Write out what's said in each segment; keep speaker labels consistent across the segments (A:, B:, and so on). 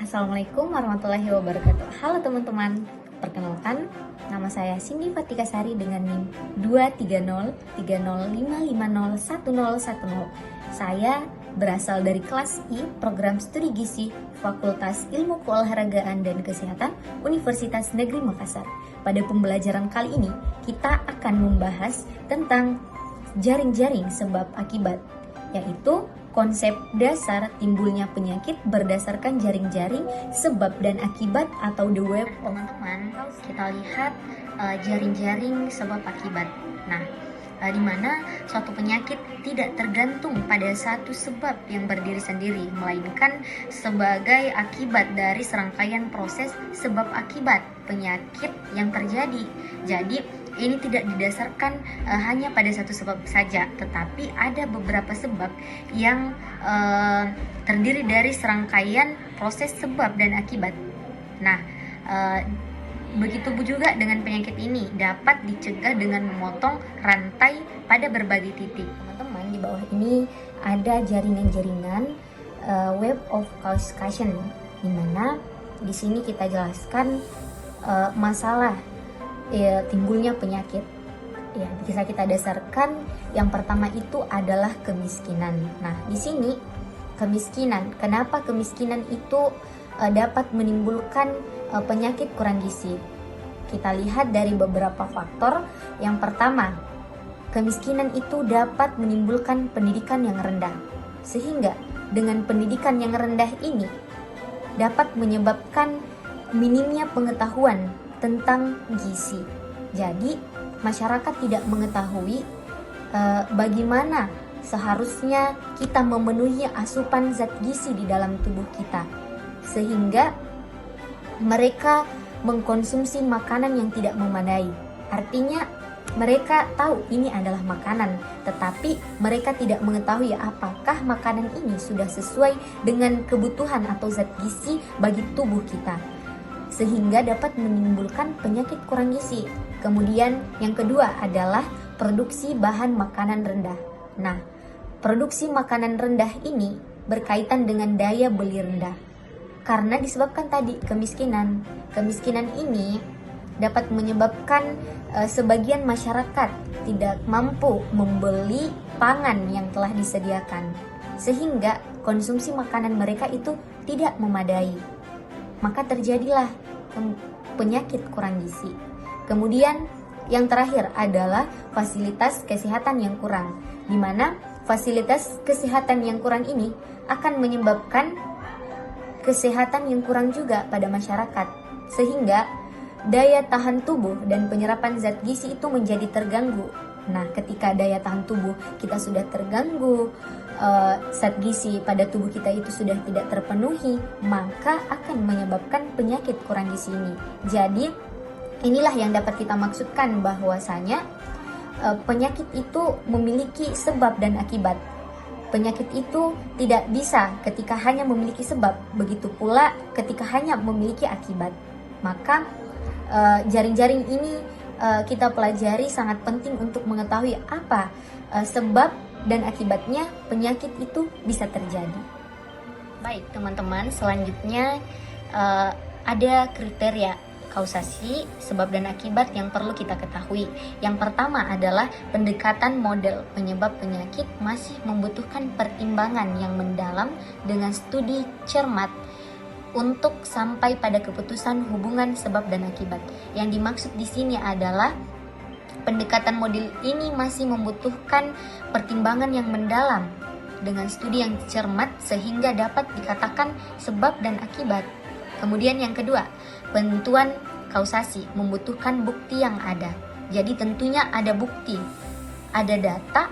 A: Assalamualaikum warahmatullahi wabarakatuh. Halo teman-teman, perkenalkan nama saya Cindy Fatika Sari dengan NIM 23030550110. Saya berasal dari kelas I Program Studi Gizi Fakultas Ilmu Keolahragaan dan Kesehatan Universitas Negeri Makassar. Pada pembelajaran kali ini kita akan membahas tentang jaring-jaring sebab akibat, yaitu konsep dasar timbulnya penyakit berdasarkan jaring-jaring sebab dan akibat atau the web. Teman-teman, kita lihat jaring-jaring sebab akibat. Nah, di mana suatu penyakit tidak tergantung pada satu sebab yang berdiri sendiri, melainkan sebagai akibat dari serangkaian proses sebab akibat penyakit yang terjadi. Jadi ini tidak didasarkan hanya pada satu sebab saja, tetapi ada beberapa sebab yang terdiri dari serangkaian proses sebab dan akibat. Nah, begitu juga dengan penyakit ini dapat dicegah dengan memotong rantai pada berbagai titik. Teman-teman, di bawah ini ada jaringan-jaringan web of causation, di mana di sini kita jelaskan masalah timbulnya penyakit. Ya, bisa kita dasarkan yang pertama itu adalah kemiskinan. Nah, di sini kemiskinan. Kenapa kemiskinan itu dapat menimbulkan penyakit kurang gizi? Kita lihat dari beberapa faktor. Yang pertama, kemiskinan itu dapat menimbulkan pendidikan yang rendah. Sehingga dengan pendidikan yang rendah ini dapat menyebabkan minimnya pengetahuan tentang gizi. Jadi masyarakat tidak mengetahui bagaimana seharusnya kita memenuhi asupan zat gizi di dalam tubuh kita, sehingga mereka mengkonsumsi makanan yang tidak memadai. Artinya mereka tahu ini adalah makanan, tetapi mereka tidak mengetahui apakah makanan ini sudah sesuai dengan kebutuhan atau zat gizi bagi tubuh kita, sehingga dapat menimbulkan penyakit kurang gizi. Kemudian yang kedua adalah produksi bahan makanan rendah. Nah, produksi makanan rendah ini berkaitan dengan daya beli rendah. Karena disebabkan tadi kemiskinan. Kemiskinan ini dapat menyebabkan sebagian masyarakat tidak mampu membeli pangan yang telah disediakan, sehingga konsumsi makanan mereka itu tidak memadai. Maka terjadilah penyakit kurang gizi. Kemudian yang terakhir adalah fasilitas kesehatan yang kurang, di mana fasilitas kesehatan yang kurang ini akan menyebabkan kesehatan yang kurang juga pada masyarakat, sehingga daya tahan tubuh dan penyerapan zat gizi itu menjadi terganggu. Nah, ketika daya tahan tubuh kita sudah terganggu, zat gizi pada tubuh kita itu sudah tidak terpenuhi, maka akan menyebabkan penyakit kurang gizi ini. Jadi inilah yang dapat kita maksudkan bahwasanya penyakit itu memiliki sebab dan akibat. Penyakit itu tidak bisa ketika hanya memiliki sebab, begitu pula ketika hanya memiliki akibat. Maka jaring-jaring ini kita pelajari sangat penting untuk mengetahui apa sebab dan akibatnya penyakit itu bisa terjadi. Baik teman-teman, selanjutnya ada kriteria kausasi sebab dan akibat yang perlu kita ketahui. Yang pertama adalah pendekatan model penyebab penyakit masih membutuhkan pertimbangan yang mendalam dengan studi cermat untuk sampai pada keputusan hubungan sebab dan akibat. Yang dimaksud di sini adalah pendekatan model ini masih membutuhkan pertimbangan yang mendalam dengan studi yang cermat sehingga dapat dikatakan sebab dan akibat. Kemudian yang kedua, penentuan kausasi membutuhkan bukti yang ada. Jadi tentunya ada bukti, ada data,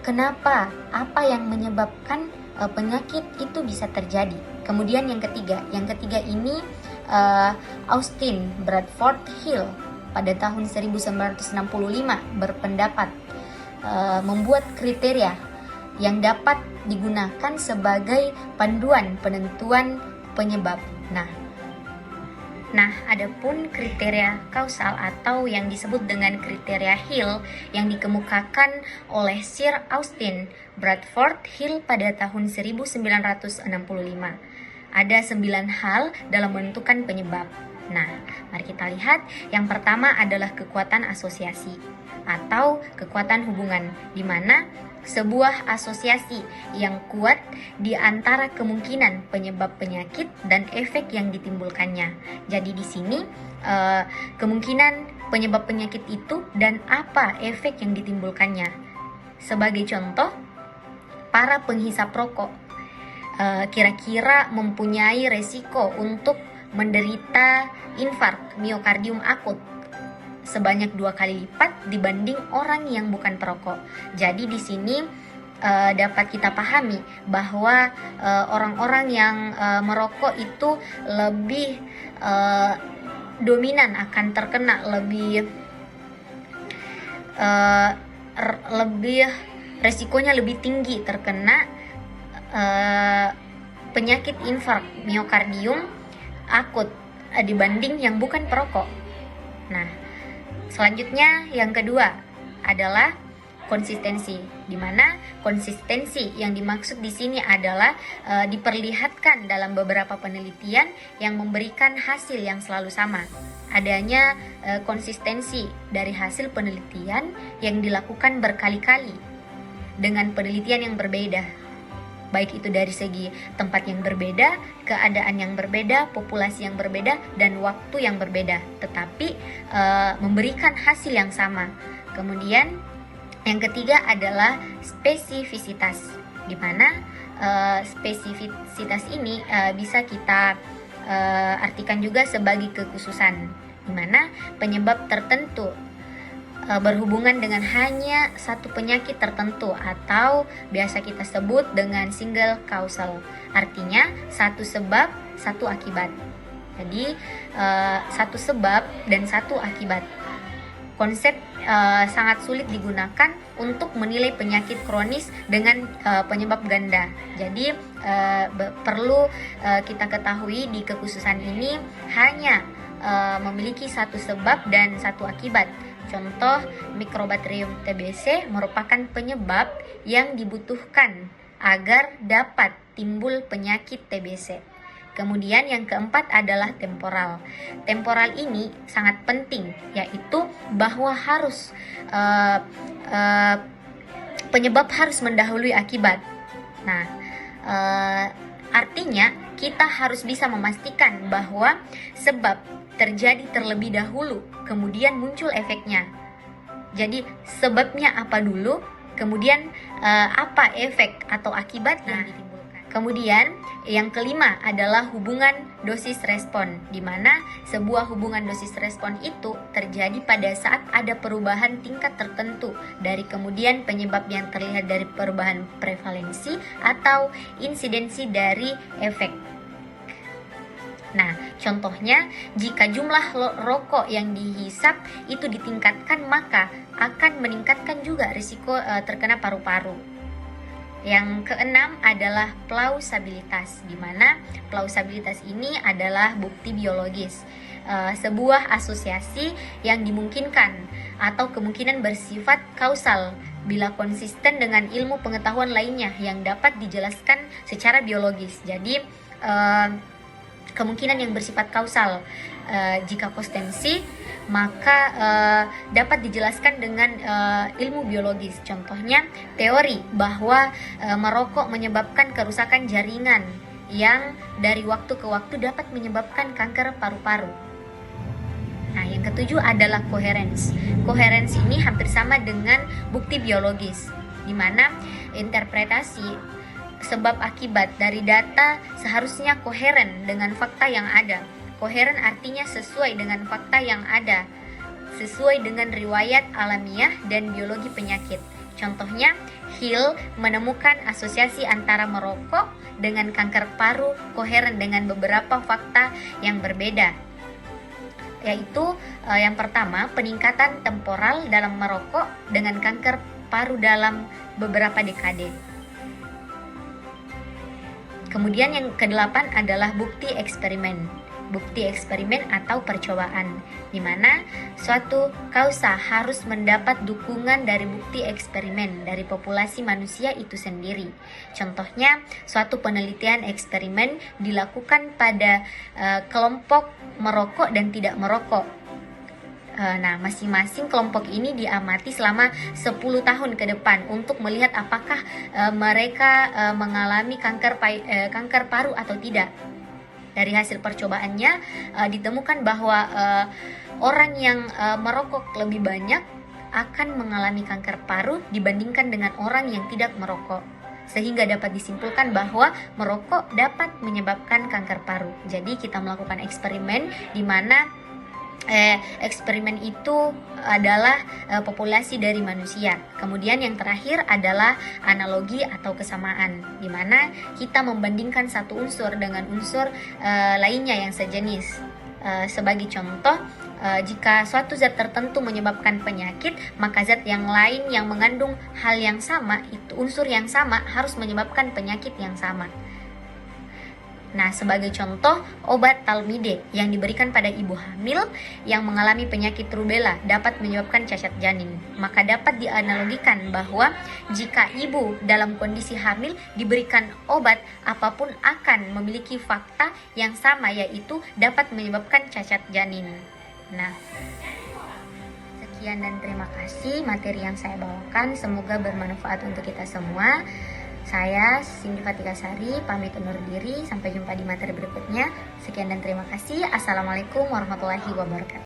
A: kenapa, apa yang menyebabkan penyakit itu bisa terjadi. Kemudian yang ketiga ini Austin Bradford Hill pada tahun 1965 berpendapat membuat kriteria yang dapat digunakan sebagai panduan penentuan penyebab. Nah, adapun kriteria kausal atau yang disebut dengan kriteria Hill yang dikemukakan oleh Sir Austin Bradford Hill pada tahun 1965. Ada 9 hal dalam menentukan penyebab. Nah, mari kita lihat. Yang pertama adalah kekuatan asosiasi atau kekuatan hubungan, di mana sebuah asosiasi yang kuat di antara kemungkinan penyebab penyakit dan efek yang ditimbulkannya. Jadi di sini kemungkinan penyebab penyakit itu dan apa efek yang ditimbulkannya. Sebagai contoh, para penghisap rokok kira-kira mempunyai resiko untuk menderita infark miokardium akut sebanyak 2 kali lipat dibanding orang yang bukan perokok. Jadi di sini dapat kita pahami bahwa orang-orang yang merokok itu lebih dominan akan terkena lebih resikonya lebih tinggi terkena penyakit infark miokardium akut dibanding yang bukan perokok. Nah, selanjutnya yang kedua adalah konsistensi, di mana konsistensi yang dimaksud di sini adalah diperlihatkan dalam beberapa penelitian yang memberikan hasil yang selalu sama. Adanya konsistensi dari hasil penelitian yang dilakukan berkali-kali dengan penelitian yang berbeda, baik itu dari segi tempat yang berbeda, keadaan yang berbeda, populasi yang berbeda, dan waktu yang berbeda, tetapi memberikan hasil yang sama. Kemudian yang ketiga adalah spesifisitas, di mana spesifisitas ini bisa kita artikan juga sebagai kekhususan, di mana penyebab tertentu berhubungan dengan hanya satu penyakit tertentu atau biasa kita sebut dengan single causal. Artinya satu sebab, satu akibat. Jadi satu sebab dan satu akibat. Konsep sangat sulit digunakan untuk menilai penyakit kronis dengan penyebab ganda. Jadi perlu kita ketahui di kekhususan ini hanya memiliki satu sebab dan satu akibat. Contoh, Mycobacterium TBC merupakan penyebab yang dibutuhkan agar dapat timbul penyakit TBC. Kemudian yang keempat adalah temporal. Temporal ini sangat penting, yaitu bahwa harus penyebab harus mendahului akibat. Nah, artinya kita harus bisa memastikan bahwa sebab terjadi terlebih dahulu, kemudian muncul efeknya. Jadi sebabnya apa dulu, kemudian apa efek atau akibat yang ditimbulkan. Kemudian yang kelima adalah hubungan dosis respon, di mana sebuah hubungan dosis respon itu terjadi pada saat ada perubahan tingkat tertentu dari kemudian penyebab yang terlihat dari perubahan prevalensi atau insidensi dari efek. Nah, contohnya jika jumlah rokok yang dihisap itu ditingkatkan, maka akan meningkatkan juga risiko terkena paru-paru. Yang keenam adalah plausibilitas, di mana plausibilitas ini adalah bukti biologis, sebuah asosiasi yang dimungkinkan atau kemungkinan bersifat kausal bila konsisten dengan ilmu pengetahuan lainnya yang dapat dijelaskan secara biologis. Jadi kemungkinan yang bersifat kausal, jika konsistensi maka dapat dijelaskan dengan ilmu biologis. Contohnya teori bahwa merokok menyebabkan kerusakan jaringan yang dari waktu ke waktu dapat menyebabkan kanker paru-paru. Nah, yang ketujuh adalah koherens. Koherens ini hampir sama dengan bukti biologis, di mana interpretasi sebab akibat dari data seharusnya koheren dengan fakta yang ada. Koheren artinya sesuai dengan fakta yang ada, sesuai dengan riwayat alamiah dan biologi penyakit. Contohnya, Hill menemukan asosiasi antara merokok dengan kanker paru koheren dengan beberapa fakta yang berbeda, yaitu yang pertama, peningkatan temporal dalam merokok dengan kanker paru dalam beberapa dekade. Kemudian yang kedelapan adalah bukti eksperimen, bukti eksperimen atau percobaan, di mana suatu kausa harus mendapat dukungan dari bukti eksperimen dari populasi manusia itu sendiri. Contohnya, suatu penelitian eksperimen dilakukan pada kelompok merokok dan tidak merokok. Nah, masing-masing kelompok ini diamati selama 10 tahun ke depan untuk melihat apakah mereka mengalami kanker paru atau tidak. Dari hasil percobaannya ditemukan bahwa orang yang merokok lebih banyak akan mengalami kanker paru dibandingkan dengan orang yang tidak merokok. Sehingga dapat disimpulkan bahwa merokok dapat menyebabkan kanker paru. Jadi kita melakukan eksperimen di mana eksperimen itu adalah populasi dari manusia. Kemudian yang terakhir adalah analogi atau kesamaan, di mana kita membandingkan satu unsur dengan unsur lainnya yang sejenis. Sebagai contoh, jika suatu zat tertentu menyebabkan penyakit, maka zat yang lain yang mengandung hal yang sama, itu unsur yang sama, harus menyebabkan penyakit yang sama. Nah, sebagai contoh, obat Talmide yang diberikan pada ibu hamil yang mengalami penyakit rubella dapat menyebabkan cacat janin. Maka dapat dianalogikan bahwa jika ibu dalam kondisi hamil diberikan obat apapun akan memiliki fakta yang sama, yaitu dapat menyebabkan cacat janin. Nah, sekian dan terima kasih materi yang saya bawakan. Semoga bermanfaat untuk kita semua. Saya Cindy Fatika Sari pamit undur diri, sampai jumpa di materi berikutnya. Sekian dan terima kasih. Assalamualaikum warahmatullahi wabarakatuh.